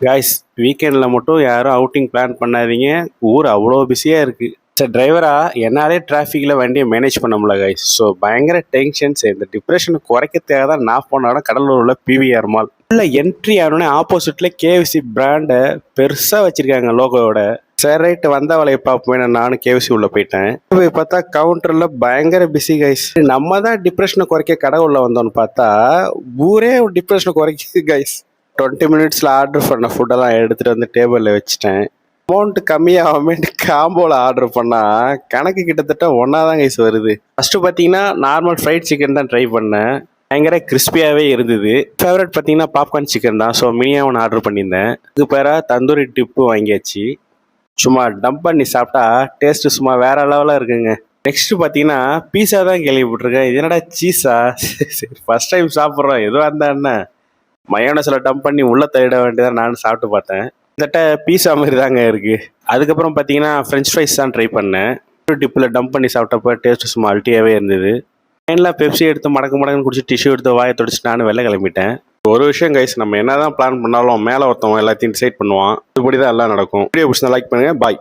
Guys, வீக்கெண்டில் மட்டும் யாரும் அவுட்டிங் பிளான் பண்ணாதீங்க. ஊர் அவ்வளோ பிஸியாக இருக்குது. சார் டிரைவரா என்னாலே டிராஃபிக்கில் வண்டியை மேனேஜ் பண்ண முடியல காய்ஸ். ஸோ பயங்கர டென்ஷன்ஸ். இந்த டிப்ரெஷனை குறைக்கிறதுக்காக தான் நான் போன இடம் கடலூரில் பிவிஆர் மால். உள்ள என்ட்ரி ஆனோடனே ஆப்போசிட்டில் கேவிசி பிராண்டை பெருசாக வச்சுருக்காங்க லோகோவோட. சரி ரைட்டு, வந்த வேலையை பார்ப்போமே, நானும் கேவிசி உள்ளே போயிட்டேன். போய் பார்த்தா கவுண்டரில் பயங்கர பிஸி கைஸ். நம்ம தான் டிப்ரெஷனை குறைக்க கடை உள்ள வந்தோன்னு பார்த்தா ஊரே டிப்ரெஷனை குறைக்குது கைஸ். 20 மினிட்ஸில் ஆர்டர் பண்ண ஃபுட்டெல்லாம் எடுத்துகிட்டு வந்து டேபிளில் வச்சுட்டேன். அமௌண்ட் கம்மியாகாமட்டு காம்போவில் ஆர்டர் பண்ணால் கணக்கு கிட்டத்தட்ட ஒன்றா தான் கைஸ் வருது. ஃபஸ்ட்டு பார்த்தீங்கன்னா நார்மல் ஃப்ரைட் சிக்கன் தான் ட்ரை பண்ணேன். பயங்கர கிறிஸ்பியாகவே இருந்தது. ஃபேவரட் பார்த்தீங்கன்னா பாப்கார்ன் சிக்கன் தான். ஸோ மினியாக ஒன்று ஆர்டர் பண்ணியிருந்தேன். இதுக்கு பேராக தந்தூரி டிப்பு வாங்கியாச்சு. சும்மா டம்ப் பண்ணி சாப்பிட்டா டேஸ்ட்டு சும்மா வேற லெவலாக இருக்குங்க. நெக்ஸ்ட் பார்த்தீங்கன்னா பீஸா தான் கேள்விப்பட்டிருக்கேன். இது என்னடா சீஸா? சரி, ஃபர்ஸ்ட் டைம் சாப்பிட்றோம், எதுவாக இருந்தா என்ன, மயோனஸில் டம்ப் பண்ணி உள்ளே தள்ளிட வேண்டியதான். நானும் சாப்பிட்டு பார்த்தேன். கிட்டத்தட்ட பீஸா மாதிரி தாங்க இருக்குது. அதுக்கப்புறம் பார்த்தீங்கன்னா ஃப்ரெஞ்ச் ஃப்ரைஸ் தான் ட்ரை பண்ணேன். டிப்பில் டம்ப் பண்ணி சாப்பிட்டப்போ டேஸ்ட்டு சும்மா அல்ட்டியாகவே இருந்தது. லைனில் பெப்சி எடுத்து மடக்கு குடிச்சு டிஷ்யூ எடுத்து வாயை தொடச்சிட்டு நானும் வெளில கிளம்பிட்டேன். ஒரு விஷயம் கைஸ், நம்ம என்ன தான் பிளான் பண்ணாலும் மேலே ஒருத்தவங்க எல்லாத்தையும் டிசைட் பண்ணுவான். இப்படி தான் எல்லாம் நடக்கும். வீடியோ பிடிச்சா லைக் பண்ணுங்கள். பாய்.